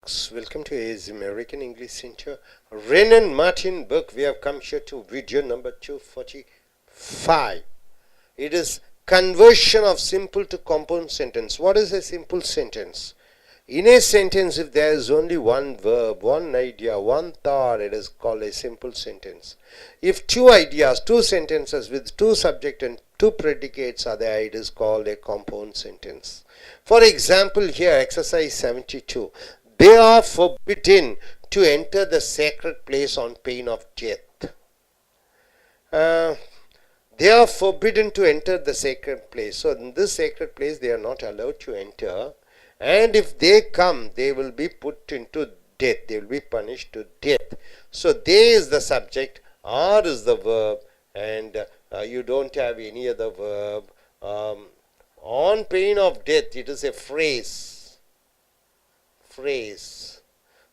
folks, welcome to AZ American English Center. Ren and Martin book. We have come here to video number 245. It is conversion of simple to compound sentence. What is a simple sentence? In a sentence, if there is only one verb, one idea, one thought, it is called a simple sentence. If two ideas, two sentences with two subject and two predicates are there, it is called a compound sentence. For example, here exercise 72. They are forbidden to enter the sacred place on pain of death. They are forbidden to enter the sacred place. So in this sacred place they are not allowed to enter. And if they come, they will be put into death. They will be punished to death. So they is the subject, are is the verb, and you don't have any other verb. On pain of death, it is a phrase.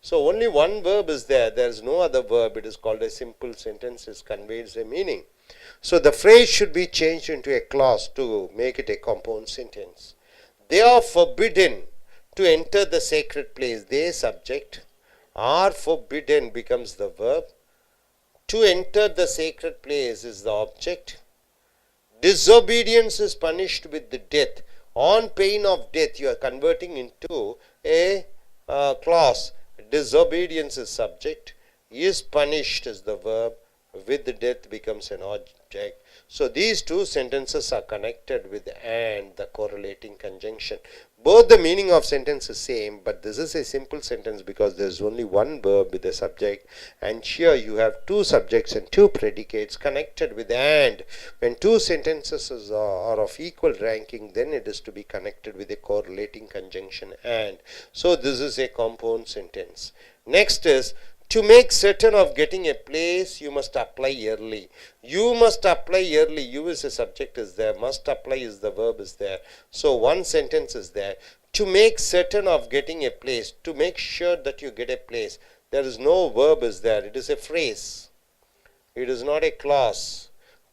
So only one verb is there. There is no other verb. It is called a simple sentence. It conveys a meaning. So the phrase should be changed into a clause to make it a compound sentence. They are forbidden to enter the sacred place. They subject. Are forbidden becomes the verb. To enter the sacred place is the object. Disobedience is punished with the death. On pain of death, you are converting into a clause. Disobedience is subject. Is punished is the verb. With the death becomes an object. So these two sentences are connected with and, the correlating conjunction. Both the meaning of sentence is same, but this is a simple sentence because there is only one verb with a subject, and here you have two subjects and two predicates connected with and. When two sentences are of equal ranking, then it is to be connected with a correlating conjunction and. So this is a compound sentence. Next is, to make certain of getting a place, you must apply early. You must apply early. You is a subject is there. Must apply is the verb is there. So one sentence is there. To make certain of getting a place. To make sure that you get a place. There is no verb is there. It is a phrase. It is not a clause.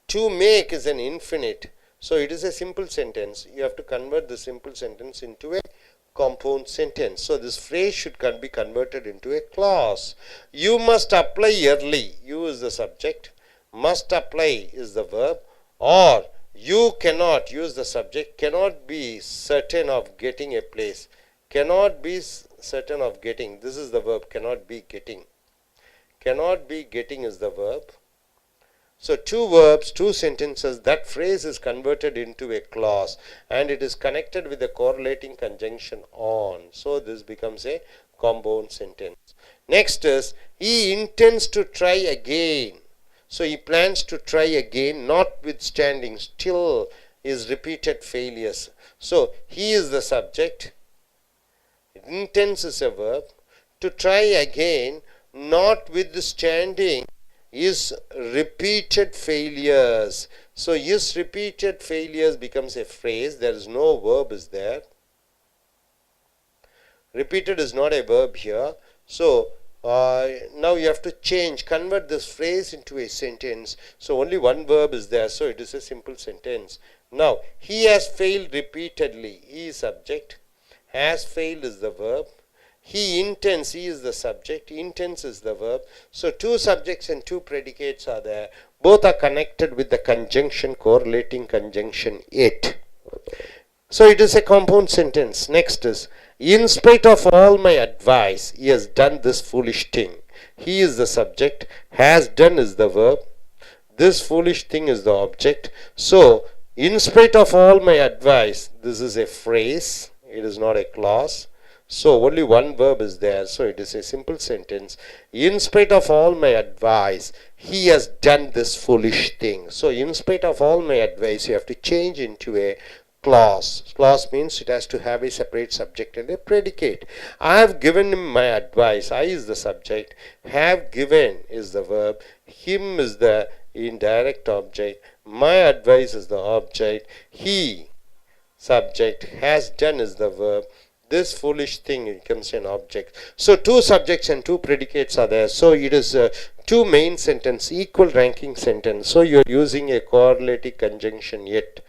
To make is an infinite. So it is a simple sentence. You have to convert the simple sentence into a compound sentence. So this phrase should be converted into a clause. You must apply early. You is the subject. Must apply is the verb. Or you cannot, use the subject, cannot be certain of getting a place. Cannot be certain of getting. This is the verb. Cannot be getting. Cannot be getting is the verb. So two verbs, two sentences, that phrase is converted into a clause and it is connected with a correlating conjunction on. So this becomes a compound sentence. Next is, he intends to try again. So he plans to try again, notwithstanding still his repeated failures. So he is the subject. Intends is a verb. To try again, notwithstanding is repeated failures. So is repeated failures becomes a phrase. There is no verb is there. Repeated is not a verb here. So now you have to convert this phrase into a sentence. So only one verb is there. So it is a simple sentence. Now he has failed repeatedly. He is subject. Has failed is the verb. He intends, he is the subject, intends is the verb. So two subjects and two predicates are there. Both are connected with the conjunction, correlating conjunction it. So it is a compound sentence. Next is, in spite of all my advice, he has done this foolish thing. He is the subject, has done is the verb. This foolish thing is the object. So, in spite of all my advice, this is a phrase, it is not a clause. So only one verb is there, so it is a simple sentence. In spite of all my advice, he has done this foolish thing. So in spite of all my advice, you have to change into a clause. Clause means it has to have a separate subject and a predicate. I have given him my advice. I is the subject. Have given is the verb. Him is the indirect object. My advice is the object. He, subject. Has done is the verb. This foolish thing becomes an object. So two subjects and two predicates are there. So it is two main sentence, equal ranking sentence. So you are using a correlative conjunction yet.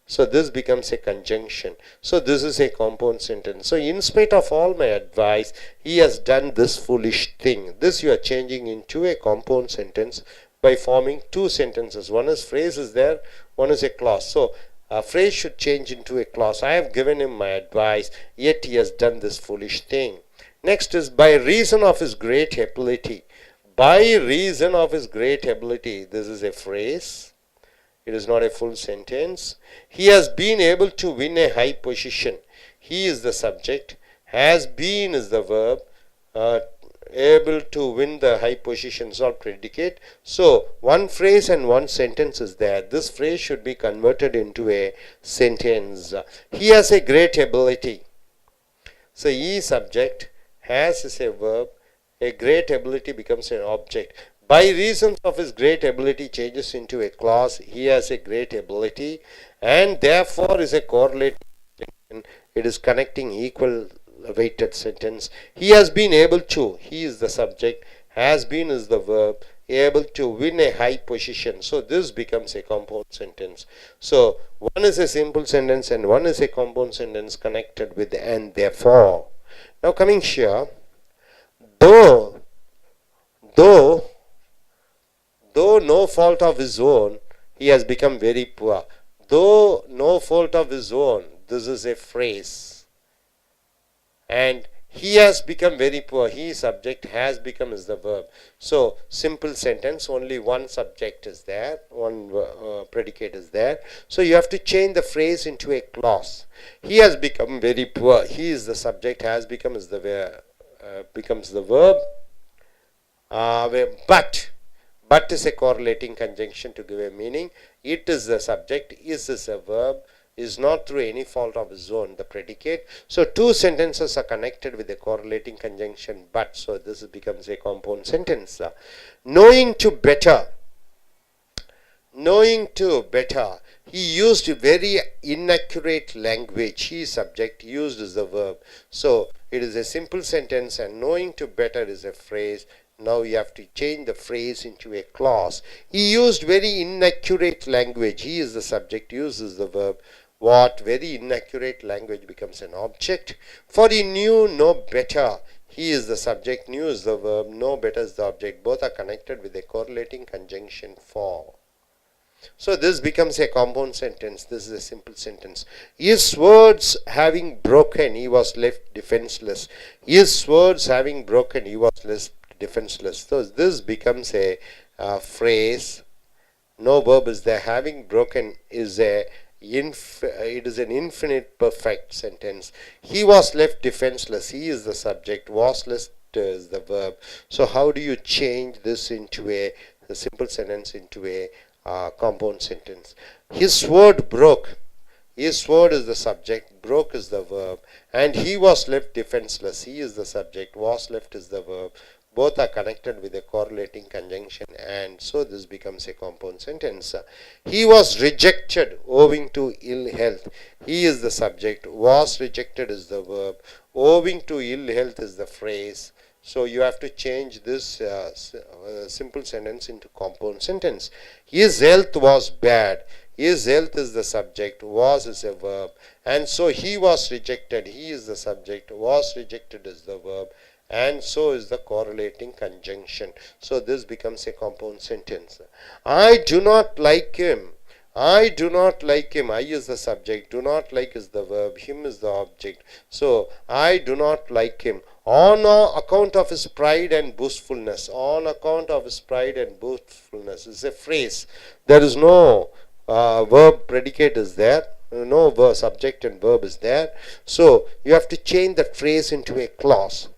So this becomes a conjunction. So this is a compound sentence. So in spite of all my advice, he has done this foolish thing. This you are changing into a compound sentence by forming two sentences. One is phrase is there, one is a clause. So a phrase should change into a clause. I have given him my advice, yet he has done this foolish thing. Next is by reason of his great ability. By reason of his great ability. This is a phrase. It is not a full sentence. He has been able to win a high position. He is the subject. Has been is the verb. Able to win the high position is all predicate. So one phrase and one sentence is there. This phrase should be converted into a sentence. He has a great ability. So he is subject. Has is a verb. A great ability becomes an object. By reason of his great ability changes into a clause. He has a great ability and therefore is a correlating. It is connecting equal weighted sentence. He has been able to. He is the subject. Has been is the verb. Able to win a high position. So this becomes a compound sentence. So one is a simple sentence and one is a compound sentence connected with and therefore. Now coming here. Though no fault of his own, he has become very poor. Though no fault of his own, this is a phrase. And he has become very poor. He subject, has become is the verb. So simple sentence, only one subject is there, one predicate is there. So you have to change the phrase into a clause. He has become very poor. He is the subject, has become is the becomes the verb. But is a correlating conjunction to give a meaning. It is the subject, is a verb, is not through any fault of his own, the predicate. So two sentences are connected with a correlating conjunction but. So this becomes a compound sentence. Knowing to better. Knowing to better. He used very inaccurate language. He subject, used is the verb. So it is a simple sentence and knowing to better is a phrase. Now you have to change the phrase into a clause. He used very inaccurate language. He is the subject, uses the verb. What? Very inaccurate language becomes an object. For he knew no better. He is the subject, knew is the verb, know better is the object. Both are connected with a correlating conjunction for. So this becomes a compound sentence. This is a simple sentence. His words having broken, he was left defenseless. His words having broken, he was left defenseless. So this becomes a phrase. No verb is there. Having broken is it is an infinite perfect sentence. He was left defenseless. He is the subject. Was left is the verb. So how do you change this into the simple sentence into a compound sentence? His word broke. His word is the subject, broke is the verb, and he was left defenseless. He is the subject, was left is the verb. Both are connected with a correlating conjunction and so this becomes a compound sentence. He was rejected owing to ill health. He is the subject, was rejected is the verb, owing to ill health is the phrase. So you have to change this simple sentence into compound sentence. His health was bad. His health is the subject, was is a verb, and so he was rejected. He is the subject, was rejected is the verb, and so is the correlating conjunction. So this becomes a compound sentence. I do not like him. I do not like him. I is the subject, do not like is the verb, him is the object. So I do not like him on account of his pride and boastfulness. On account of his pride and boastfulness is a phrase. There is no verb predicate is there. No verb, subject and verb is there. So you have to change that phrase into a clause.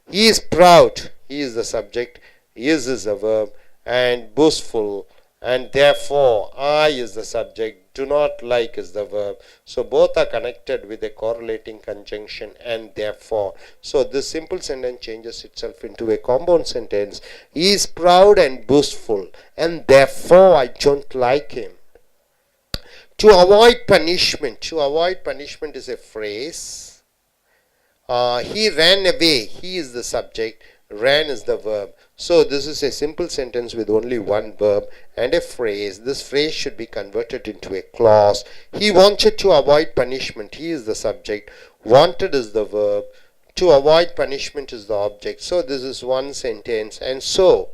He is proud. He is the subject. Is a verb and boastful. And therefore, I is the subject, do not like is the verb. So both are connected with a correlating conjunction and therefore. So this simple sentence changes itself into a compound sentence. He is proud and boastful and therefore I don't like him. To avoid punishment. To avoid punishment is a phrase. He ran away. He is the subject. ran is the verb. So this is a simple sentence with only one verb and a phrase. This phrase should be converted into a clause. He wanted to avoid punishment. He is the subject. Wanted is the verb. To avoid punishment is the object. So this is one sentence. And so,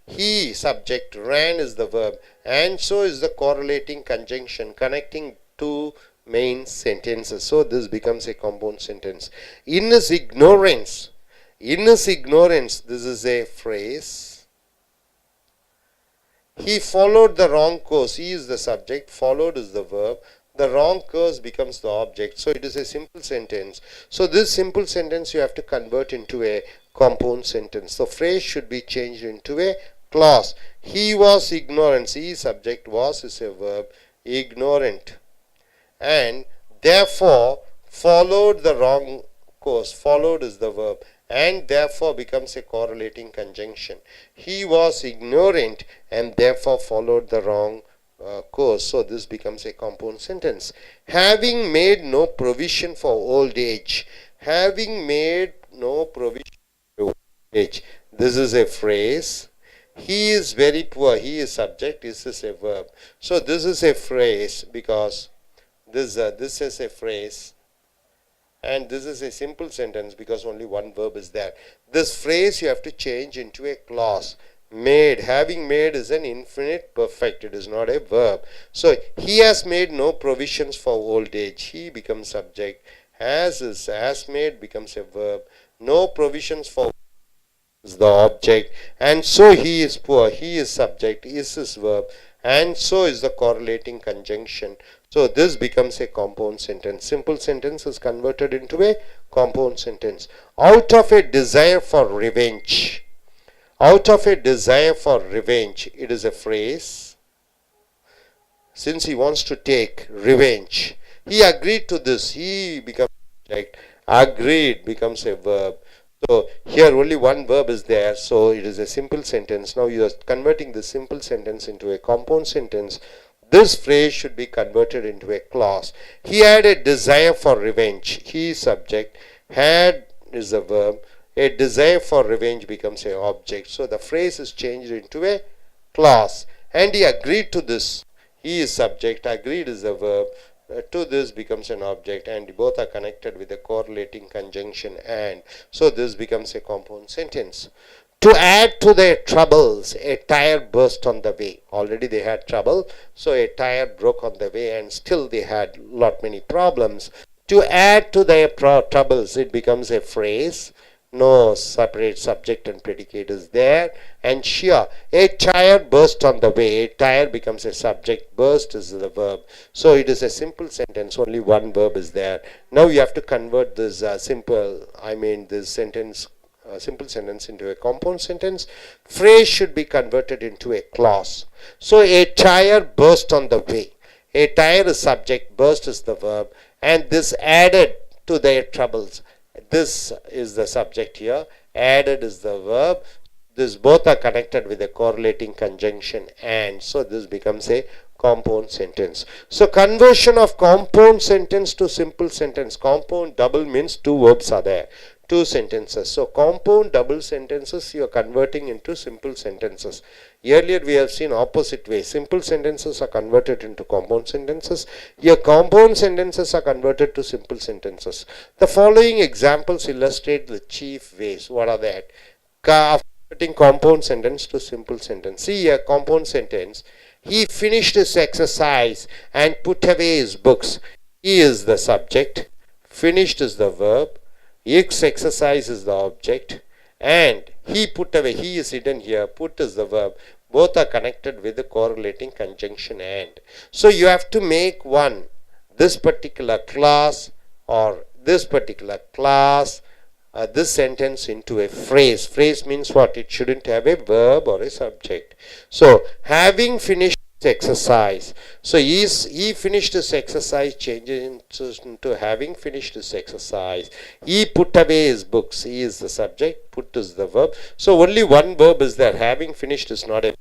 he, subject, ran is the verb. And so is the correlating conjunction connecting two main sentences. So this becomes a compound sentence. In his ignorance. In his ignorance, this is a phrase. He followed the wrong course. He is the subject. Followed is the verb. The wrong course becomes the object. So it is a simple sentence. So this simple sentence you have to convert into a compound sentence. The phrase should be changed into a clause. He was ignorant. He, subject, was is a verb. Ignorant. And therefore followed the wrong course. Followed is the verb. And therefore becomes a correlating conjunction. He was ignorant and therefore followed the wrong course. So this becomes a compound sentence. Having made no provision for old age. Having made no provision for old age. This is a phrase. He is very poor. He is subject. This is a verb. So this is a phrase because this is a phrase. And this is a simple sentence because only one verb is there. This phrase you have to change into a clause. Made. Having made is an infinite perfect. It is not a verb. So he has made no provisions for old age. He becomes subject. Has made becomes a verb. No provisions for is the object. And so he is poor. He is subject. Is his verb. And so is the correlating conjunction. So this becomes a compound sentence. Simple sentence is converted into a compound sentence. Out of a desire for revenge. Out of a desire for revenge. It is a phrase. Since he wants to take revenge. He agreed to this. He becomes subject. Agreed becomes a verb. So here only one verb is there. So it is a simple sentence. Now you are converting the simple sentence into a compound sentence. This phrase should be converted into a clause. He had a desire for revenge. He is subject. Had is a verb. A desire for revenge becomes an object. So the phrase is changed into a clause. And he agreed to this. He is subject. Agreed is a verb. To this becomes an object. And both are connected with a correlating conjunction and. So this becomes a compound sentence. To add to their troubles, a tire burst on the way. Already they had trouble, so a tire broke on the way and still they had many problems. To add to their troubles, it becomes a phrase. No separate subject and predicate is there. And here, a tire burst on the way. A tire becomes a subject. Burst is the verb. So it is a simple sentence. Only one verb is there. Now you have to convert this this sentence. Simple sentence into a compound sentence. Phrase should be converted into a clause. So a tire burst on the way. A tire is subject, burst is the verb, and this added to their troubles. This is the subject here. Added is the verb. This both are connected with a correlating conjunction and. So this becomes a compound sentence. So conversion of compound sentence to simple sentence. Compound double means two verbs are there. Two sentences. So compound double sentences you are converting into simple sentences. Earlier we have seen opposite way. Simple sentences are converted into compound sentences. Here compound sentences are converted to simple sentences. The following examples illustrate the chief ways. What are that? Converting compound sentence to simple sentence. See a compound sentence. He finished his exercise and put away his books. He is the subject. Finished is the verb. X exercise is the object and he put away. He is hidden here. Put is the verb. Both are connected with the correlating conjunction and. So you have to make one. This particular class or this particular class. This sentence into a phrase. Phrase means what? It shouldn't have a verb or a subject. So having finished exercise. So he finished his exercise, changes into having finished his exercise. He put away his books. He is the subject, put is the verb. So only one verb is there. Having finished is not a verb.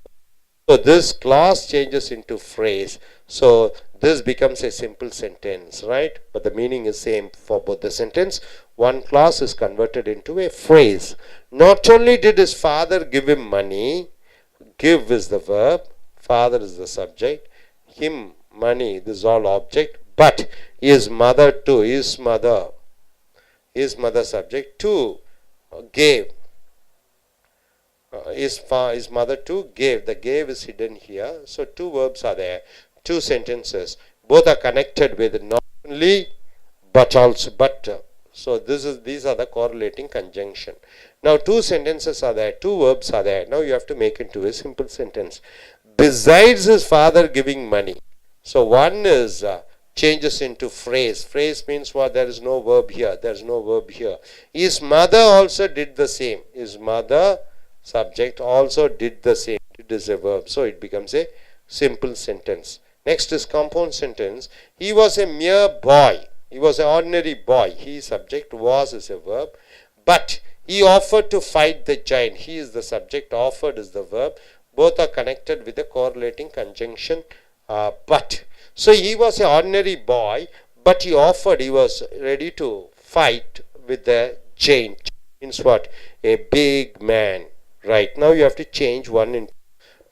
So this clause changes into phrase. So this becomes a simple sentence, right? But the meaning is same for both the sentence. One clause is converted into a phrase. Not only did his father give him money, give is the verb, father is the subject, him, money, this is all object, but his mother too, his mother subject too, gave. His mother too gave. The gave is hidden here. So two verbs are there, two sentences. Both are connected with not only but also but. So these are the correlating conjunction. Now two sentences are there, two verbs are there. Now you have to make into a simple sentence. Besides his father giving money. So one is changes into phrase. Phrase means what? There is no verb here. There is no verb here. His mother also did the same. His mother subject also did the same. It is a verb. So it becomes a simple sentence. Next is compound sentence. He was a mere boy. He was an ordinary boy. He subject, was is a verb. But he offered to fight the giant. He is the subject. Offered is the verb. Both are connected with a correlating conjunction but. So he was an ordinary boy, but he offered, he was ready to fight with the giant. Means what? A big man. Right. Now you have to change one into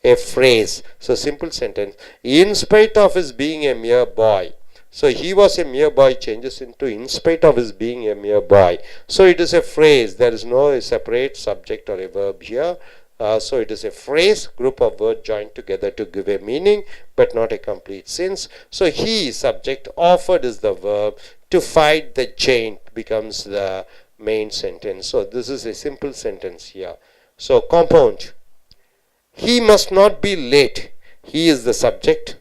a phrase. So simple sentence. In spite of his being a mere boy. So he was a mere boy changes into in spite of his being a mere boy. So it is a phrase. There is no separate subject or a verb here. So it is a phrase, group of words joined together to give a meaning, but not a complete sense. So he subject, offered is the verb, to fight the giant becomes the main sentence. So this is a simple sentence here. So compound. He must not be late. He is the subject.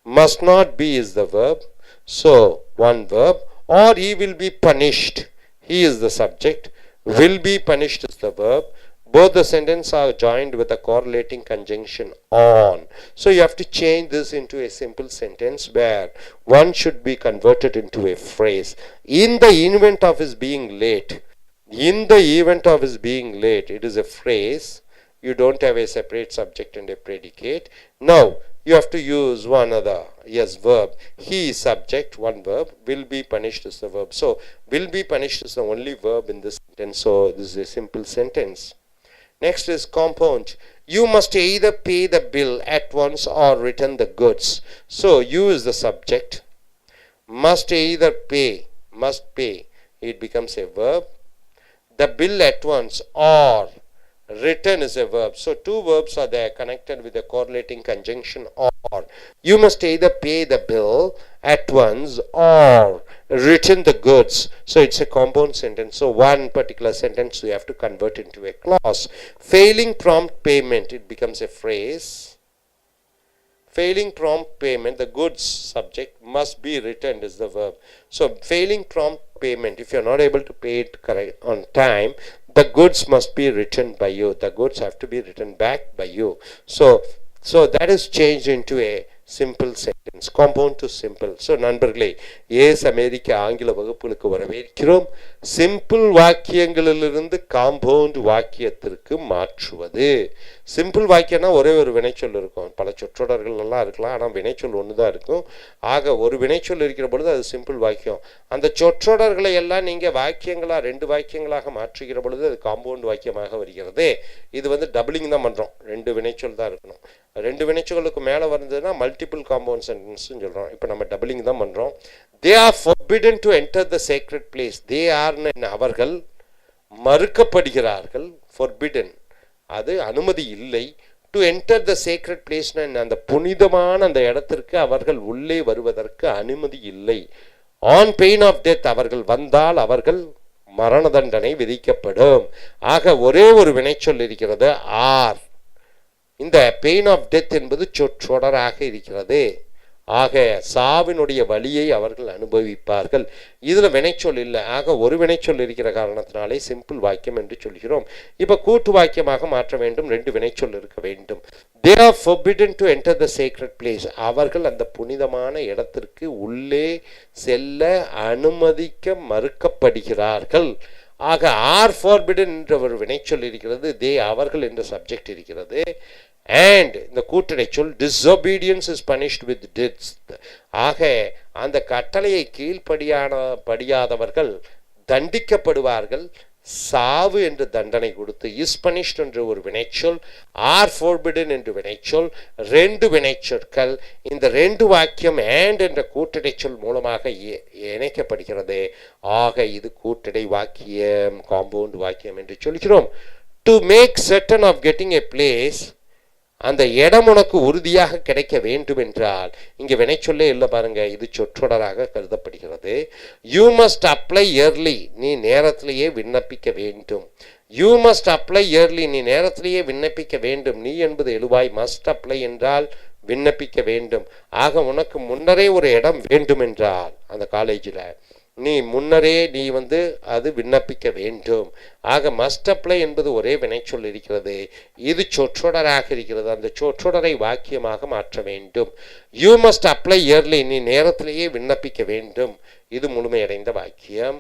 Must not be is the verb. So one verb. Or he will be punished. He is the subject. Will be punished is the verb. Both the sentences are joined with a correlating conjunction on. So you have to change this into a simple sentence where one should be converted into a phrase. In the event of his being late. In the event of his being late, it is a phrase. You don't have a separate subject and a predicate. Now you have to use one other verb. He is subject, one verb. Will be punished is the verb. So will be punished is the only verb in this sentence. So this is a simple sentence. Next is compound. You must either pay the bill at once or return the goods. So you is the subject. Must either pay. Must pay. It becomes a verb. The bill at once or return is a verb. So two verbs are there connected with a correlating conjunction or. You must either pay the bill at once or return the goods. So it's a compound sentence. So one particular sentence we have to convert into a clause. Failing prompt payment, it becomes a phrase. Failing prompt payment, the goods subject must be returned is the verb. So failing prompt payment, if you are not able to pay it correct on time, the goods must be returned by you. The goods have to be returned back by you. So that is changed into a simple sentence, compound to simple. So நண்பர்களே, ace அமெரிக்க ஆங்கில வகுப்புகளுக்கு வரவேற்கிறோம். Simple வாக்கியங்களிலிருந்து compound வாக்கியத்திற்கு மாற்றுவது. Simple வாக்கியம்னா ஒரே ஒரு வினைச்சொல் இருக்கும். பல சொற்றொடர்கள் எல்லாம் இருக்கலாம், ஆனால் வினைச்சொல் ஒன்று தான் இருக்கும். ஆக ஒரு வினைச்சொல் இருக்கிற பொழுது அது சிம்பிள் வாக்கியம். அந்த சொற்றொடர்களை எல்லாம் நீங்கள் வாக்கியங்களாக ரெண்டு வாக்கியங்களாக மாற்றுகிற பொழுது அது காம்பவுண்ட் வாக்கியமாக வருகிறது. இது டபுளிங் தான் பண்ணுறோம். ரெண்டு வினைச்சொல் தான் இருக்கணும். ரெண்டு வினைச்சொல்லுக்கு மேலே வந்ததுன்னா மல்டிபிள் காம்பவுண்ட் சென்டென்ஸ்னு சொல்கிறோம். இப்போ நம்ம டபுளிங் தான் பண்ணுறோம். They are forbidden to enter the sacred place. They ஆர்னு அவர்கள் மறுக்கப்படுகிறார்கள். ஃபோர்பிடன் அது அனுமதி இல்லை. டு என்டர் த சேக்ரெட் பிளேஸ்னா அந்த புனிதமான அந்த இடத்திற்கு அவர்கள் உள்ளே வருவதற்கு அனுமதி இல்லை. ஆன் பெயின் ஆஃப் டெத் அவர்கள் வந்தால் அவர்கள் மரண தண்டனை விதிக்கப்படும். ஆக ஒரே ஒரு வினைச்சொல் இருக்கிறது ஆர். இந்த பெயின் ஆஃப் டெத் என்பது சொற்றொடராக இருக்கிறது. ஆக சாவினுடைய வலியை அவர்கள் அனுபவிப்பார்கள். இதில் வினைச்சொல் இல்லை. ஆக ஒரு வினைச்சொல் இருக்கிற காரணத்தினாலே சிம்பிள் வாக்கியம் என்று சொல்கிறோம். இப்போ கூட்டு வாக்கியமாக மாற்ற வேண்டும். ரெண்டு வினைச்சொல் இருக்க வேண்டும். தே are forbidden to enter the sacred place. அவர்கள் அந்த புனிதமான இடத்திற்கு உள்ளே செல்ல அனுமதிக்க மறுக்கப்படுகிறார்கள். ஆக ஆர் ஃபார்பிடன் என்ற ஒரு வினைச்சொல் இருக்கிறது. தே அவர்கள் என்ற சப்ஜெக்ட் இருக்கிறது. அண்ட் இந்த கூட்டணை சொல் disobedience is punished with death. ஆக அந்த கட்டளையை கீழ்ப்படியாதவர்கள் தண்டிக்கப்படுவார்கள். சாவு என்று தண்டனை கொடுத்து, இஸ் பனிஷ்ட் என்று ஒரு வினைச்சொல், ஆர் ஃபோர்பிடன் என்று வினைச்சொல், ரெண்டு வினைச்சொற்கள். இந்த ரெண்டு வாக்கியம் and என்ற கூட்டடை சொல் மூலமாக இணைக்கப்படுகிறது. ஆக இது கூட்டடை வாக்கியம், காம்பவுண்ட் வாக்கியம் என்று சொல்கிறோம். To make certain of getting a place, அந்த இடம் உனக்கு உறுதியாக கிடைக்க வேண்டும் என்றால், இங்க வினைச்சொல்லே இல்லை பாருங்க, இது சொற்றொடராக கருதப்படுகிறது. யூ மஸ்ட் அப்ளை இயர்லி, நீ நேரத்திலேயே விண்ணப்பிக்க வேண்டும். யூ மஸ்ட் அப்ளை இயர்லி, நீ நேரத்திலேயே விண்ணப்பிக்க வேண்டும். நீ என்பது எழுவாய், மஸ்ட் அப்ளை என்றால் விண்ணப்பிக்க வேண்டும். ஆக உனக்கு முன்னரே ஒரு இடம் வேண்டும் என்றால் அந்த காலேஜில் நீ முன்னரே நீ அது விண்ணப்பிக்க வேண்டும். ஆக மஸ்ட் அப்ளை என்பது ஒரே வினைச்சொல் இருக்கிறது, இது சொற்றொடராக இருக்கிறது. அந்த சொற்றொடரை வாக்கியமாக மாற்ற வேண்டும். யூ மஸ்ட் அப்ளை இயர்லி, நீ நேரத்திலேயே விண்ணப்பிக்க வேண்டும், இது முழுமையடைந்த வாக்கியம்.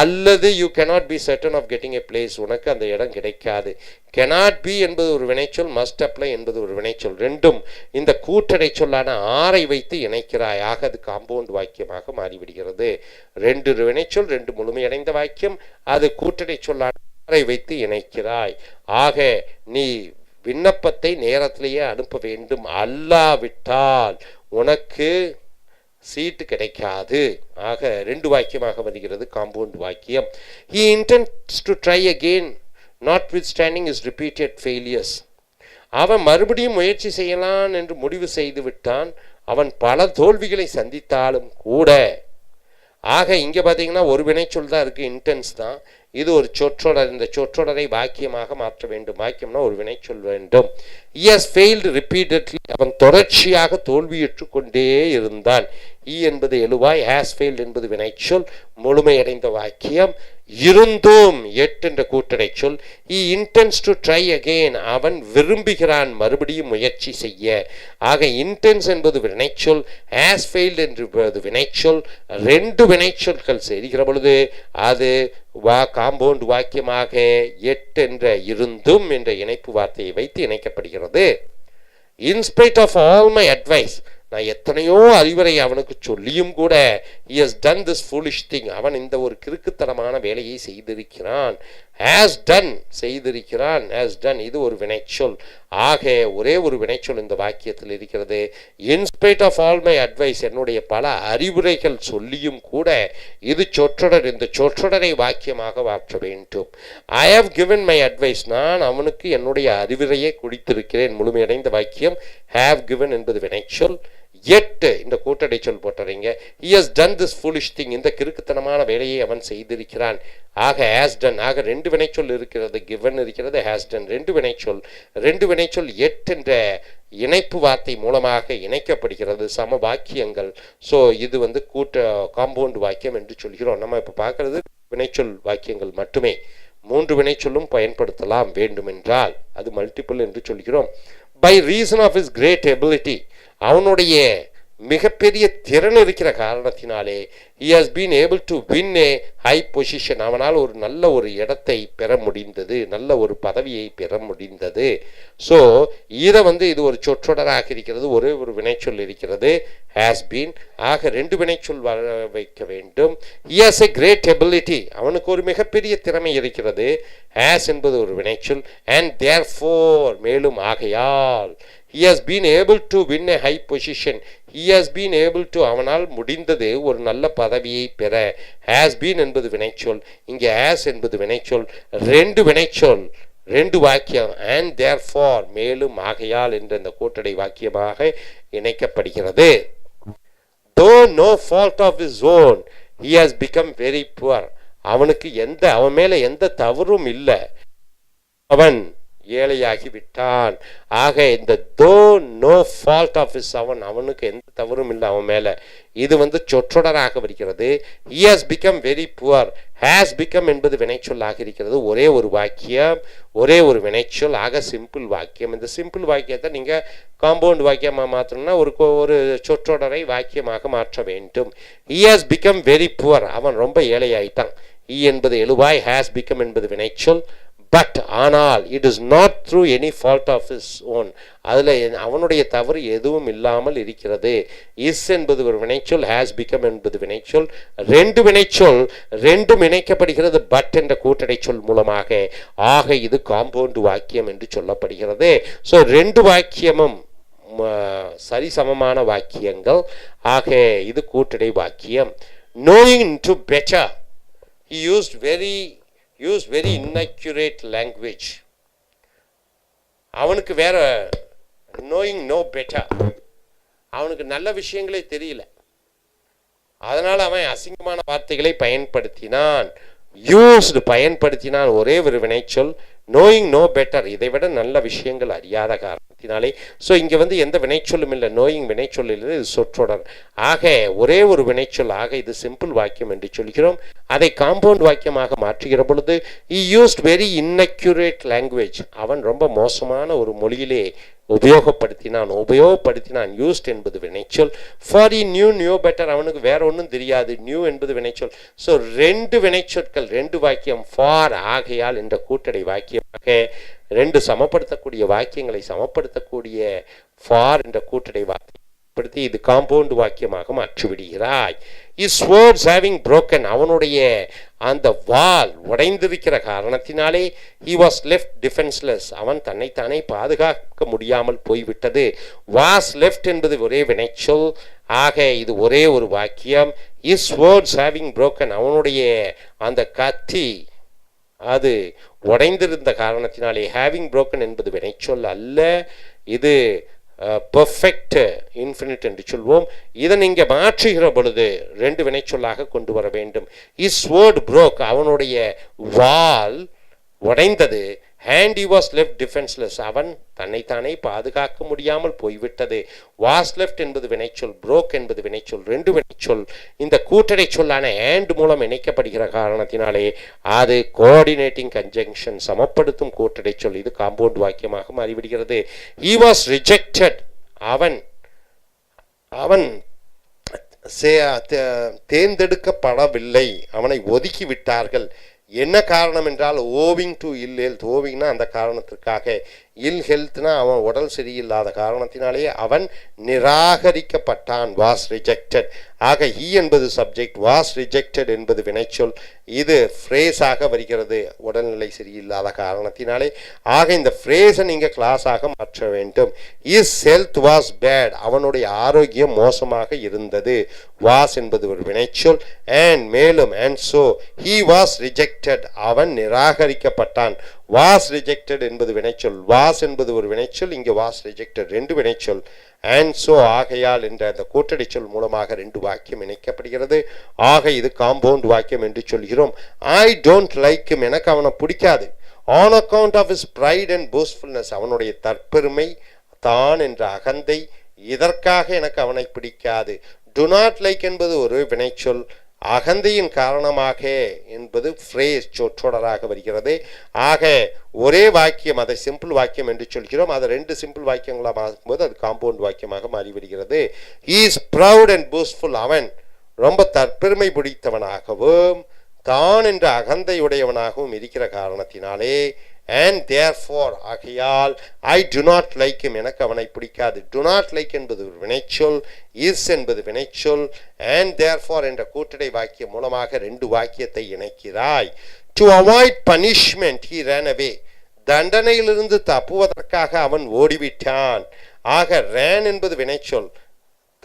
அல்லது you cannot be certain of getting a place, உனக்கு அந்த இடம் கிடைக்காது. cannot be என்பது ஒரு வினைச்சொல், must apply என்பது ஒரு வினைச்சொல். ரெண்டும் இந்த கூட்டடை சொல்லான ஆரை வைத்து இணைக்கிறாய். ஆக அது காம்பவுண்ட் வாக்கியமாக மாறிவிடுகிறது. ரெண்டு வினைச்சொல், ரெண்டு முழுமையடைந்த வாக்கியம், அது கூட்டடை சொல்லான ஆரை வைத்து இணைக்கிறாய். ஆக நீ விண்ணப்பத்தை நேரத்திலேயே அனுப்ப வேண்டும், அல்லாவிட்டால் உனக்கு சீட்டு கிடைக்காது. ஆக ரெண்டு வாக்கியமாக வருகிறது காம்பவுண்ட் வாக்கியம். He intends to try again notwithstanding his repeated failures. அவன் மறுபடியும் முயற்சி செய்யலாம் என்று முடிவு செய்து விட்டான், அவன் பல தோல்விகளை சந்தித்தாலும் கூட. ஆக இங்கே பார்த்தீங்கன்னா ஒரு வினைச்சொல் தான் இருக்குது, இன்டென்ஸ் தான். இது ஒரு சொற்றொடர், இந்த சொற்றொடரை வாக்கியமாக மாற்ற வேண்டும். வாக்கியம்னா ஒரு வினைச்சொல் வேண்டும். He has failed repeatedly, அவன் தொடர்ச்சியாக தோல்வியுற்று கொண்டே இருந்தான். E என்பது எழுவாய், has failed என்பது வினைச்சொல், முழுமையடைந்த வாக்கியம். இருந்தும் எட்டு என்ற கூட்டடை சொல். He intends to try again, அவன் விரும்புகிறான் மறுபடியும் முயற்சி செய்ய. ஆக intends என்பது வினைச்சொல், has failed என்பது வினைச்சொல். ரெண்டு வினைச்சொற்கள் சேர்க்கிற பொழுது அது காம்பவுண்ட் வாக்கியமாக எட்டு என்ற இருந்தும் என்ற இணைப்பு வார்த்தையை வைத்து இணைக்கப்படுகிறது. In spite of all my advice, நான் எத்தனையோ அறிவுரை அவனுக்கு சொல்லியும் கூட, he has done this foolish thing, அவன் இந்த ஒரு கிறுக்குத்தனமான வேலையை செய்திருக்கிறான். has done செய்திருக்கிறான், has done இது ஒரு வினைச்சொல். ஆக ஒரே ஒரு வினைச்சொல் இந்த வாக்கியத்தில் இருக்கிறது. in spite of all my advice, என்னுடைய பல அறிவுரைகள் சொல்லியும் கூட, இது சொற்றொடர். இந்த சொற்றொடரை வாக்கியமாக மாற்ற வேண்டும். I have given my advice, நான் அவனுக்கு என்னுடைய அறிவுரையை குடித்திருக்கிறேன், முழுமையடைந்த வாக்கியம். have given என்பது வினைச்சொல். எட்டு இந்த கூட்டடை சொல் போட்டுறீங்க. he has done this foolish thing, இந்த கிறுக்குத்தனமான வேலையை அவன் செய்திருக்கிறான். ஆக has done, ஆக ரெண்டு வினைச்சொல் இருக்கிறது, given இருக்கிறது, has done ரெண்டு வினைச்சொல். ரெண்டு வினைச்சொல் எட்டு என்ற இணைப்பு வார்த்தை மூலமாக இணைக்கப்படுகிறது, சம வாக்கியங்கள். ஸோ இது காம்பவுண்ட் வாக்கியம் என்று சொல்கிறோம். நம்ம இப்போ பார்க்கறது வினைச்சொல் வாக்கியங்கள் மட்டுமே. மூன்று வினைச்சொல்லும் பயன்படுத்தலாம் வேண்டுமென்றால், அது மல்டிபிள் என்று சொல்கிறோம். by reason of his great ability, அவனுடைய மிகப்பெரிய திறன் இருக்கிற காரணத்தினாலே, he has been able to win a high position, அவனால் ஒரு நல்ல ஒரு இடத்தை பெற முடிந்தது, நல்ல ஒரு பதவியை பெற முடிந்தது. ஸோ இதை இது ஒரு சொற்றொடராக இருக்கிறது, ஒரே ஒரு வினைச்சொல் இருக்கிறது, has been. ஆக ரெண்டு வினைச்சொல் வர வைக்க வேண்டும். he has a great ability, அவனுக்கு ஒரு மிகப்பெரிய திறமை இருக்கிறது, has என்பது ஒரு வினைச்சொல். and therefore மேலும் ஆகையால், he has been able to win a high position, he has been able to அவனால் முடிந்தது ஒரு நல்ல பதவியை பெற. has been என்பது வினைச்சொல், இங்கே has என்பது வினைச்சொல். ரெண்டு வினைச்சொல், ரெண்டு வாக்கியம், and therefore மேலும் ஆகையால் என்ற இந்த கூட்டடை வாக்கியமாக இணைக்கப்படுகிறது. though no fault of his own, he has become very poor, அவனுக்கு அவன் மேல எந்த தவறும் இல்லை, அவன் ஏழையாகி விட்டான். ஆக இந்த though no fault of his, அவனுக்கு எந்த தவறும் இல்லை அவன் மேல, இது சொற்றொடராக வருகிறது. he has become very poor, has become என்பது வினைச்சொல்லாக இருக்கிறது. ஒரே ஒரு வாக்கியம், ஒரே ஒரு வினைச்சொல், ஆக சிம்பிள் வாக்கியம். இந்த சிம்பிள் வாக்கியத்தை நீங்க காம்பவுண்ட் வாக்கியமாக மாற்றணும்னா ஒரு சொற்றொடரை வாக்கியமாக மாற்ற வேண்டும். he has become very poor, அவன் ரொம்ப ஏழையாயிட்டான். he என்பது எழுவாய், has become என்பது வினைச்சொல். பட் ஆனால் it is not through any fault of his own, அதில் அவனுடைய தவறு எதுவும் இல்லாமல் இருக்கிறது. இஸ் என்பது ஒரு வினைச்சொல், ஹேஸ் பிகம் என்பது வினைச்சொல், ரெண்டு வினைச்சொல் ரெண்டும் இணைக்கப்படுகிறது பட் என்ற கூட்டடை சொல் மூலமாக. ஆக இது காம்பவுண்ட் வாக்கியம் என்று சொல்லப்படுகிறது. ஸோ ரெண்டு வாக்கியமும் சரிசமமான வாக்கியங்கள். ஆக இது கூட்டடை வாக்கியம். knowing to better, he used very inaccurate language. அவனுக்கு வேற knowing no better, அவனுக்கு நல்ல விஷயங்களே தெரியல, அதனால அவன் அசிங்கமான வார்த்தைகளை பயன்படுத்தினான். யூஸ்டு பயன்படுத்தினான் ஒரே ஒரு வினைச்சொல். knowing no better, இதை விட நல்ல விஷயங்கள் அறியாத காரணத்தினாலே. ஸோ இங்கே எந்த வினைச்சொல்லும் இல்லை, knowing வினைச்சொல் இல்லை, இது சொற்றொடர். ஆக ஒரே ஒரு வினைச்சொல். ஆக இது சிம்பிள் வாக்கியம் என்று சொல்கிறோம். அதை காம்பவுண்ட் வாக்கியமாக மாற்றுகிற பொழுது he used very inaccurate language, அவன் ரொம்ப மோசமான ஒரு மொழியிலே உபயோகப்படுத்தினான். யூஸ்ட் என்பது வினைச்சொல். ஃபார் he knew better, அவனுக்கு வேற ஒன்றும் தெரியாது. நியூ என்பது வினைச்சொல். ஸோ ரெண்டு வினைச்சொற்கள், ரெண்டு வாக்கியம். ஃபார் ஆகையால் என்ற கூட்டடை வாக்கியமாக ரெண்டு சமப்படுத்தக்கூடிய வாக்கியங்களை சமப்படுத்தக்கூடிய ஃபார் என்ற கூட்டடை வாக்கியம் இது காம்பவுண்ட் வாக்கியமாக மாற்றிவிடுகிறாய். இஸ் வேர்ட்ஸ் ஹேவிங் broken, அவனுடைய அந்த வால் உடைந்திருக்கிற காரணத்தினாலே he was left defenseless, அவன் தன்னைத்தானே பாதுகாக்க முடியாமல் போய்விட்டது. was left என்பது ஒரே வினைச்சொல். ஆக இது ஒரே ஒரு வாக்கியம். இஸ் வேர்ட்ஸ் ஹேவிங் broken, அவனுடைய அந்த கத்தி அது உடைந்திருந்த காரணத்தினாலே. ஹேவிங் broken என்பது வினைச்சொல் அல்ல, இது பெர்ஃபெக்ட் இன்ஃபினிட் என்று சொல்வோம். இதை நீங்க மாற்றுகிற பொழுது ரெண்டு வினைச்சொல்லாக கொண்டு வர வேண்டும். இஸ் வேர்ட் broke, அவனுடைய வால் உடைந்தது. and he was left defenseless, அவன் தன்னைத்தானே பாதுகாக்க முடியாமல் போய்விட்டது. was left என்பது வினைச்சொல், broke என்பது வினைச்சொல், ரெண்டு வினைச்சொல் இந்த கூட்டடை சொல்லான and மூலம் இணைக்கப்படுகிற காரணத்தினாலே அது கோஆர்டினேட்டிங் கன்ஜங்ஷன், சமப்படுத்தும் கூட்டடை சொல். இது காம்பவுண்ட் வாக்கியமாக மாறிவிடுகிறது. he was rejected, அவன் தேர்ந்தெடுக்கப்படவில்லை, அவனை ஒதுக்கி விட்டார்கள். என்ன காரணம் என்றால் ஓவிங் டு இல் ஹெல்த், ஓவிங்னா அந்த காரணத்திற்காக, இல் ஹெல்த்னா அவன் உடல் சரியில்லாத காரணத்தினாலேயே அவன் நிராகரிக்கப்பட்டான். Was rejected. ஆக ஹி என்பது சப்ஜெக்ட், வாஸ் ரிஜெக்டட் என்பது வினைச்சொல். இது ஃப்ரேஸாக வருகிறது உடல்நிலை சரியில்லாத காரணத்தினாலே. ஆக இந்த ஃப்ரேஸை நீங்கள் கிளாஸாக மாற்ற வேண்டும். இஸ் ஹெல்த் வாஸ் பேட், அவனுடைய ஆரோக்கியம் மோசமாக இருந்தது. வாஸ் என்பது ஒரு வினைச்சொல். அண்ட் மேலும் and so he was rejected, அவன் நிராகரிக்கப்பட்டான். வாஸ் ரிஜெக்டட் என்பது வினைச்சொல், வாஸ் என்பது ஒரு வினைச்சொல், இங்கே வாஸ் ரிஜெக்டட் ரெண்டு வினைச்சொல். அண்ட் ஸோ ஆகையால் என்ற அந்த கூட்டடை சொல் மூலமாக ரெண்டு வாக்கியம் இணைக்கப்படுகிறது. ஆக இது காம்பவுண்ட் வாக்கியம் என்று சொல்கிறோம். ஐ டோன்ட் லைக் him, எனக்கு அவனை பிடிக்காது. On account of his pride and boastfulness, அவனுடைய தற்பெருமை, தான் என்ற அகந்தை, இதற்காக எனக்கு அவனை பிடிக்காது. டு நாட் லைக் என்பது ஒரு வினைச்சொல், அகந்தையின் காரணமாக என்பது ஃப்ரேஸ் சொற்றொடராக வருகிறது. ஆக ஒரே வாக்கியம், அதை சிம்பிள் வாக்கியம் என்று சொல்கிறோம். அதை ரெண்டு சிம்பிள் வாக்கியங்களாக மாறும்போது அது காம்பவுண்ட் வாக்கியமாக மாறிவிடுகிறது. he is proud and boastful, அவன் ரொம்ப தற்பெருமை பிடித்தவனாகவும் தான் என்ற அகந்தையுடையவனாகவும் இருக்கிற காரணத்தினாலே and therefore ஆகையால் I do not like him, எனக்கு அவனை பிடிக்காது. do not like என்பது ஒரு வினைச்சொல், is என்பது வினைச்சொல், and therefore என்ற கூட்டடை வாக்கியம் மூலமாக ரெண்டு வாக்கியத்தை இணைக்கிறாய். to avoid punishment he ran away, தண்டனையிலிருந்து தப்புவதற்காக அவன் ஓடிவிட்டான். ஆக ran என்பது வினைச்சொல்,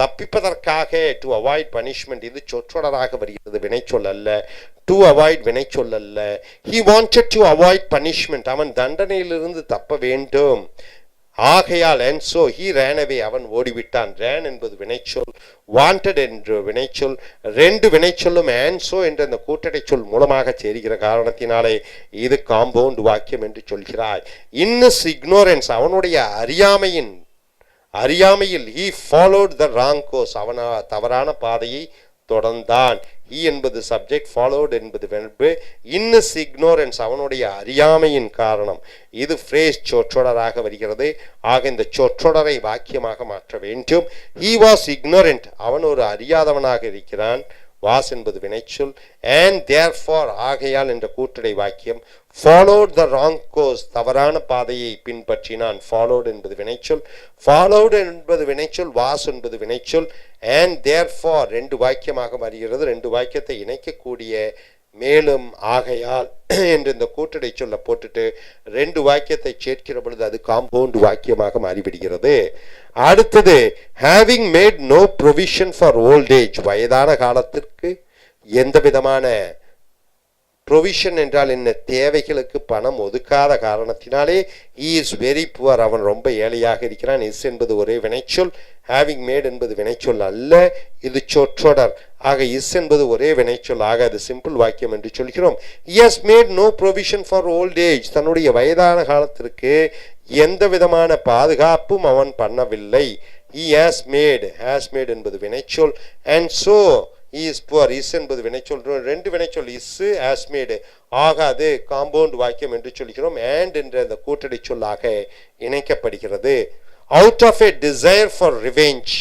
தப்பிப்பதற்காக டு அவாய்ட் பனிஷ்மெண்ட் இது சொற்றொடராக வருகிறது, வினைச்சொல் அல்ல. டு அவாய்ட் வினைச்சொல் அல்ல. He wanted to avoid punishment, அவன் தண்டனையிலிருந்து தப்ப வேண்டும். ஆகையால் and so he ran away, அவன் ஓடிவிட்டான். ran என்பது வினைச்சொல், wanted என்ற வினைச்சொல், ரெண்டு வினைச்சொல்லும் and so என்ற அந்த கூட்டடை சொல் மூலமாக சேருகிற காரணத்தினாலே இது காம்பவுண்ட் வாக்கியம் என்று சொல்கிறாய். in his ignorance, அவனுடைய அறியாமையில் he followed the wrong course, அவன் தவறான பாதையை தொடர்ந்தான். he என்பது சப்ஜெக்ட், followed என்பது verb. in his ignorance, அவனுடைய அறியாமையின் காரணம், இது phrase சொற்றொடராக வருகிறது. ஆக இந்த சொற்றொடரை வாக்கியமாக மாற்ற வேண்டும். he was ignorant, அவன் ஒரு அறியாதவனாக இருக்கிறான். வாஸ் என்பது வினைச்சொல், and therefore ஆகையால் என்ற கூட்டடை வாக்கியம், followed the wrong course தவறான பாதையை பின்பற்றினான், followed என்பது வினைச்சொல், followed என்பது வினைச்சொல், was என்பது வினைச்சொல், and therefore ரெண்டு வாக்கியமாக வருகிறது. ரெண்டு வாக்கியத்தை இணைக்கக்கூடிய மேலும் ஆகையால் என்று இந்த கூட்டடை சொல்ல போட்டுட்டு ரெண்டு வாக்கியத்தை சேர்க்கிற பொழுது அது காம்பவுண்ட் வாக்கியமாக மாறிவிடுகிறது. அடுத்தது having made no provision for old age வயதான காலத்திற்கு எந்த விதமான ப்ரொவிஷன் என்றால் என்ன, தேவைகளுக்கு பணம் ஒதுக்காத காரணத்தினாலே he is very poor அவன் ரொம்ப ஏழையாக இருக்கிறான். இஸ் என்பது ஒரே வினைச்சொல், having made என்பது வினைச்சொல் அல்ல, இது சொற்றொடர். ஆக இஸ் என்பது ஒரே வினைச்சொல், ஆக அது சிம்பிள் வாக்கியம் என்று சொல்கிறோம். he has made no provision for old age தன்னுடைய வயதான காலத்திற்கு எந்த விதமான பாதுகாப்பும் அவன் பண்ணவில்லை. he has made என்பது வினைச்சொல், and so he is poor is என்பது வினைச்சொல். ரெண்டு வினைச்சொல் இஸ் has made, ஆக அது காம்பவுண்ட் வாக்கியம் என்று சொல்கிறோம். and என்ற அந்த கூட்டடை சொல்லாக இணைக்கப்படுகிறது. out of a desire for revenge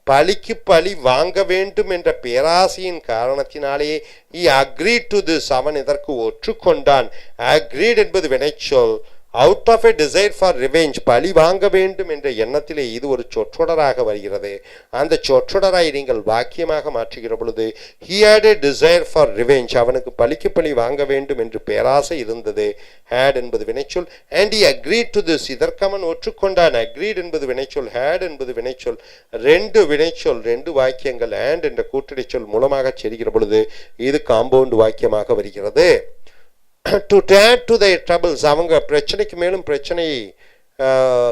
பழிக்கு பழி வாங்க வேண்டும் என்ற பேராசையின் காரணத்தினாலே he agreed to this அவன் இதற்கு ஒற்றுக்கொண்டான். agreed என்பது வினைச்சொல், out of a desire for revenge பழி வாங்க வேண்டும் என்ற எண்ணத்திலே இது ஒரு சொற்றொடராக வருகிறது. அந்த சொற்றொடராய் நீங்கள் வாக்கியமாக மாற்றுகிற பொழுது he had a desire for revenge அவனுக்கு பழிக்கு பழி வாங்க வேண்டும் என்று பேராசை இருந்தது. had என்பது வினைச்சொல், and he agreed to this இதற்கு அவன் ஒற்றுக்கொண்டான். agreed என்பது வினைச்சொல், had என்பது வினைச்சொல், ரெண்டு வினைச்சொல் ரெண்டு வாக்கியங்கள் and என்ற கூட்டடை சொல் மூலமாக சேர்கிற பொழுது இது காம்பவுண்ட் வாக்கியமாக வருகிறது. to add to their troubles அவங்க பிரச்சனைக்கு மேலும் பிரச்சனை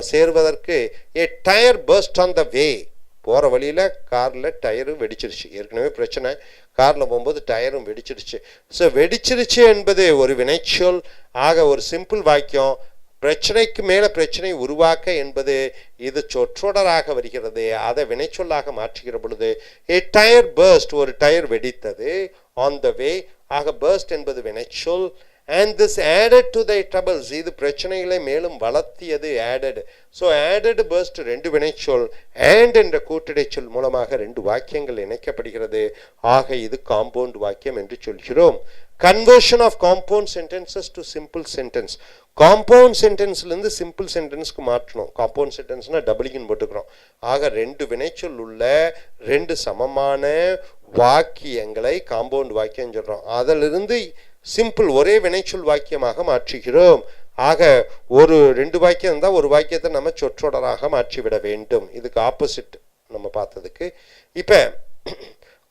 சேர்வதற்கு a tire burst on the way போகிற வழியில் காரில் டயரு வெடிச்சிருச்சு. ஏற்கனவே பிரச்சனை, காரில் போகும்போது டயரும் வெடிச்சிருச்சு. ஸோ வெடிச்சிருச்சு என்பது ஒரு வினைச்சொல், ஆக ஒரு சிம்பிள் வாக்கியம். பிரச்சனைக்கு மேலே பிரச்சனை உருவாக்க என்பது இது சொற்றொடராக வருகிறது, அதை வினைச்சொல்லாக மாற்றுகிற பொழுது a tire burst ஒரு டயர் வெடித்தது, on the way ஆக burst என்பது வினைச்சொல், and this added to the troubles இது பிரச்சனைகளை மேலும் வளர்த்தியது added. so added burst ரெண்டு வினைச்சொல் and என்ற கூட்டடை சொல் மூலமாக ரெண்டு வாக்கியங்கள் இணைக்கப்படுகிறது. ஆக இது காம்பவுண்ட் வாக்கியம் என்று சொல்கிறோம். Conversion of compound sentences to simple sentence compound சென்டென்ஸ்லேருந்து சிம்பிள் சென்டென்ஸ்க்கு மாற்றணும். காம்பவுண்ட் சென்டென்ஸ்னால் டபுளிங்கின்னு போட்டுக்கிறோம். ஆக ரெண்டு வினைச்சொல் உள்ள ரெண்டு சமமான வாக்கியங்களை காம்பவுண்ட் வாக்கியம் சொல்கிறோம். அதிலிருந்து சிம்பிள் ஒரே வினைச்சொல் வாக்கியமாக மாற்றுகிறோம். ஆக ஒரு ரெண்டு வாக்கியம் இருந்தால் ஒரு வாக்கியத்தை நம்ம சொற்றொடராக மாற்றிவிட வேண்டும். இதுக்கு ஆப்போசிட் நம்ம பார்த்ததுக்கு. இப்போ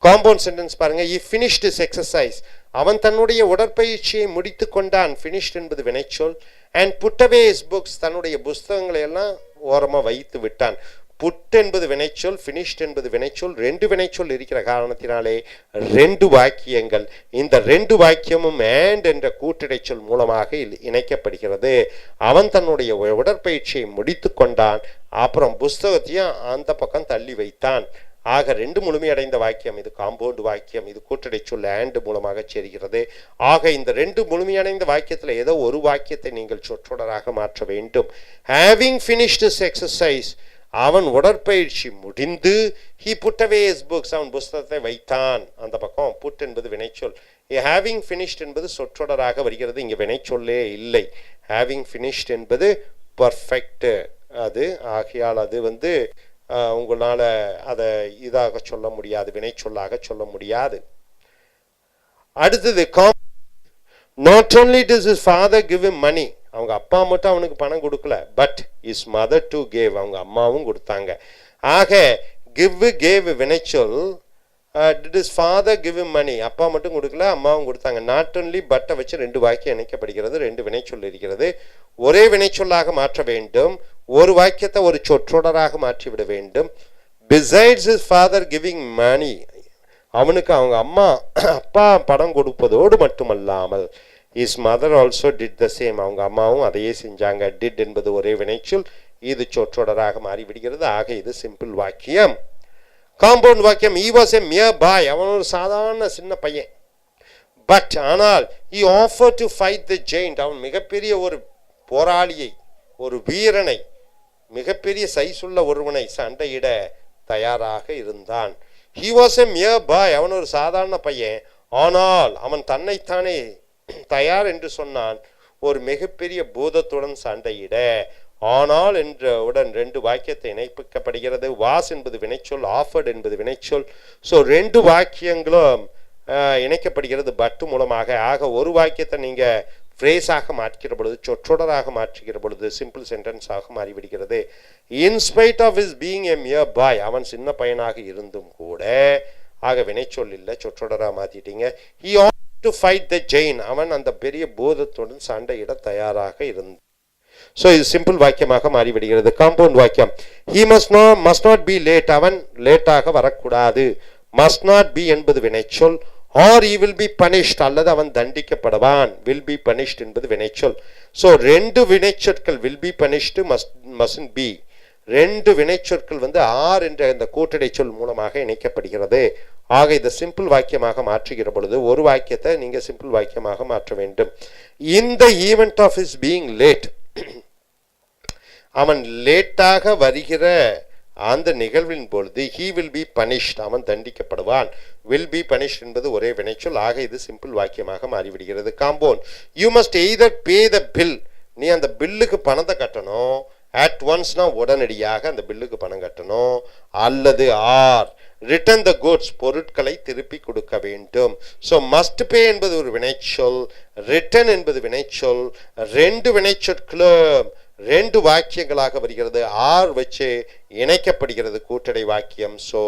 காம்பவுண்ட் சென்டென்ஸ் பாருங்க. he finished his exercise அவன் தன்னுடைய உடற்பயிற்சியை முடித்து கொண்டான். finished என்பது வினைச்சொல், and put away his books தன்னுடைய புஸ்தகங்களை எல்லாம் ஓரமாக வைத்து விட்டான். புட் என்பது வினைச்சொல், finished என்பது வினைச்சொல், ரெண்டு வினைச்சொல் இருக்கிற காரணத்தினாலே ரெண்டு வாக்கியங்கள். இந்த ரெண்டு வாக்கியமும் and என்ற கூட்டடை சொல் மூலமாக இணைக்கப்படுகிறது. அவன் தன்னுடைய உடற்பயிற்சியை முடித்து கொண்டான், அப்புறம் புஸ்தகத்தையும் அந்த பக்கம் தள்ளி வைத்தான். ஆக ரெண்டு முழுமையடைந்த வாக்கியம். இது காம்பவுண்ட் வாக்கியம், இது கூட்டடை சொல் and மூலமாக சேர்கிறது. ஆக இந்த ரெண்டு முழுமையடைந்த வாக்கியத்தில் ஏதோ ஒரு வாக்கியத்தை நீங்கள் சொற்றொடராக மாற்ற வேண்டும். having finished his exercise அவன் உடற்பயிற்சி முடிந்து he put away his books அவன் புஸ்தகத்தை வைத்தான். அந்த பக்கம் புட் என்பது வினைச்சொல், having finished என்பது சொற்றொடராக வருகிறது. இங்கே வினைச்சொல்லே இல்லை. having finished என்பது பர்ஃபெக்ட் அது, ஆகையால் அது உங்களால் அதை இதாக சொல்ல முடியாது, வினைச்சொல்லாக சொல்ல முடியாது. அடுத்தது not only does his father give him money அவங்க அப்பா மட்டும் அவனுக்கு பணம் கொடுக்கல, but his mother too gave அவங்க அம்மாவும் கொடுத்தாங்க. ஆக give gave வினைச்சொல், did his father give him money அப்பா மட்டும் கொடுக்கல அம்மாவும் கொடுத்தாங்க. not only பட்டை வச்சு ரெண்டு வாக்கியம் இணைக்கப்படுகிறது, ரெண்டு வினைச்சொல் இருக்கிறது. ஒரே வினைச்சொல்லாக மாற்ற வேண்டும், ஒரு வாக்கியத்தை ஒரு சொற்றொடராக மாற்றிவிட வேண்டும். besides his father giving money அவனுக்கு அவங்க அப்பா பணம் கொடுப்பதோடு மட்டுமல்லாமல் his mother also did the same அவங்க அம்மாவும் அதையே செஞ்சாங்க. did என்பது ஒரே வினைச்சொல், இது சொற்றொடராக மாறிவிடுகிறது. ஆக இது சிம்பிள் வாக்கியம். காம்பவுண்ட் வாக்கியம். he was a mere boy அவன் ஒரு சாதாரண சின்ன பையன். பட் ஆனால் he offered to fight the giant அவன் மிகப்பெரிய ஒரு போராளியை, ஒரு வீரனை, மிகப்பெரிய சைசுள்ள ஒருவனை சண்டையிட தயாராக இருந்தான். he was a mere boy, அவன் ஒரு சாதாரண பையன். ஆனால் அவன் தன்னைத்தானே தயார் என்று சொன்னான் ஒரு மிகப்பெரிய பூதத்துடன் சண்டையிட. ஆனால் என்றவுடன் ரெண்டு வாக்கியத்தை இணைப்பிக்கப்படுகிறது. வாஸ் என்பது வினைச்சொல், ஆஃபர்ட் என்பது வினைச்சொல். ஸோ ரெண்டு வாக்கியங்களும் இணைக்கப்படுகிறது பட்டு மூலமாக. ஆக ஒரு வாக்கியத்தை நீங்கள் ஃப்ரேஸாக மாற்றுகிற பொழுது, சொற்றொடராக மாற்றுகிற பொழுது சிம்பிள் சென்டென்ஸாக மாறிவிடுகிறது. In spite of is being a mere boy, அவன் சின்ன பையனாக இருந்தும் கூட, ஆக வினைச்சொல் இல்லை, சொற்றொடராக மாற்றிட்டீங்க. He had to fight the giant, அவன் அந்த பெரிய பூதத்துடன் சண்டையிட தயாராக இருந்தான். ஸோ இது சிம்பிள் வாக்கியமாக மாறிவிடுகிறது. காம்பவுண்ட் வாக்கியம், he must not be late, அவன் லேட்டாக வரக்கூடாது. மஸ்ட் நாட் பி என்பது வினைச்சொல். Or he will be punished, அல்லது அவன் தண்டிக்கப்படுவான். will be punished என்பது வினைச்சொல். ஸோ ரெண்டு வினைச்சொற்கள் will be punished, mustn't be, ரெண்டு வினைச்சொற்கள் ஆர் என்ற இந்த கூட்டடை சொல் மூலமாக இணைக்கப்படுகிறது. ஆக இதை சிம்பிள் வாக்கியமாக மாற்றுகிற பொழுது ஒரு வாக்கியத்தை நீங்கள் சிம்பிள் வாக்கியமாக மாற்ற வேண்டும். இந்த event of is being late, அவன் லேட்டாக வருகிற அந்த நிகழ்வின் பொழுது he will be punished, அவன் தண்டிக்கப்படுவான். will be punished என்பது ஒரே வினைச்சொல். ஆக இது சிம்பிள் வாக்கியமாக மாறிவிடுகிறது. Compound, you must either pay the bill, நீ அந்த பில்லுக்கு பணத்தை கட்டணும். at onceனா உடனடியாக அந்த பில்லுக்கு பணம் கட்டணும். அல்லது ஆர் ரிட்டர்ன் த குட்ஸ், பொருட்களை திருப்பி கொடுக்க வேண்டும். ஸோ மஸ்ட் பே என்பது ஒரு வினைச்சொல், ரிட்டர்ன் என்பது வினைச்சொல். ரெண்டு வினைச்சொற்களும் ரெண்டு வாக்கியங்களாக வருகிறது. ஆர் வச்சு இணைக்கப்படுகிறது கூட்டடை வாக்கியம். ஸோ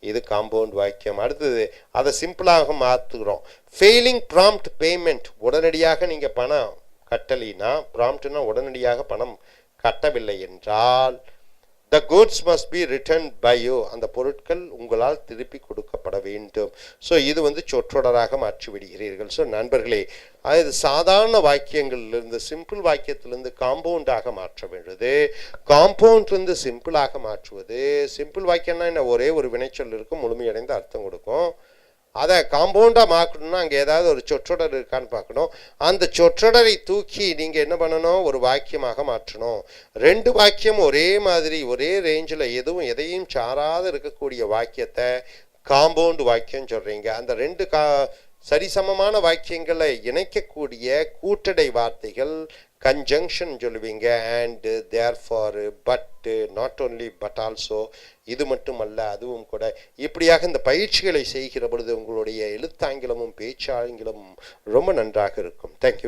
இது காம்பவுண்ட் வாக்கியம். அடுத்தது அதை சிம்பிளாக மாற்றுகிறோம். ஃபெயிலிங் ப்ராம்ப்ட் பேமெண்ட், உடனடியாக நீங்கள் பணம் கட்டலினா, ப்ராம்ப்ட்னா உடனடியாக பணம் கட்டவில்லை என்றால், the goods must be returned by you, அந்த பொருட்கள் உங்களால் திருப்பி கொடுக்கப்பட வேண்டும். ஸோ இது சொற்றொடராக மாற்றி விடுகிறீர்கள். ஸோ நண்பர்களே, அது சாதாரண வாக்கியங்களிலிருந்து, சிம்பிள் வாக்கியத்திலிருந்து காம்பவுண்டாக மாற்ற வேண்டியது, காம்பவுண்ட்லேருந்து சிம்பிளாக மாற்றுவது. சிம்பிள் வாக்கியம்னா என்ன, ஒரே ஒரு வினைச்சொல் இருக்கும், முழுமையடைந்த அர்த்தம் கொடுக்கும். அதை காம்பவுண்டாக மாற்றணும்னா அங்கே ஏதாவது ஒரு சொற்றொடர் இருக்கான்னு பார்க்கணும். அந்த சொற்றொடரை தூக்கி நீங்கள் என்ன பண்ணணும், ஒரு வாக்கியமாக மாற்றணும். ரெண்டு வாக்கியம் ஒரே மாதிரி ஒரே ரேஞ்சில் எதையும் சாராத இருக்கக்கூடிய வாக்கியத்தை காம்பவுண்ட் வாக்கியம் சொல்கிறீங்க. அந்த ரெண்டு சரிசமமான வாக்கியங்களை இணைக்கக்கூடிய கூட்டடை வார்த்தைகள் கன்ஜங்ஷன் சொல்லுவீங்க. And therefore, but, not only but also, இது மட்டுமல்ல அதுவும் கூட. இப்படியாக இந்த பயிற்சிகளை செய்கிற பொழுது உங்களுடைய எழுத்தாங்கிலமும் பேச்சாங்கிலமும் ரொம்ப நன்றாக இருக்கும். தேங்க்யூ.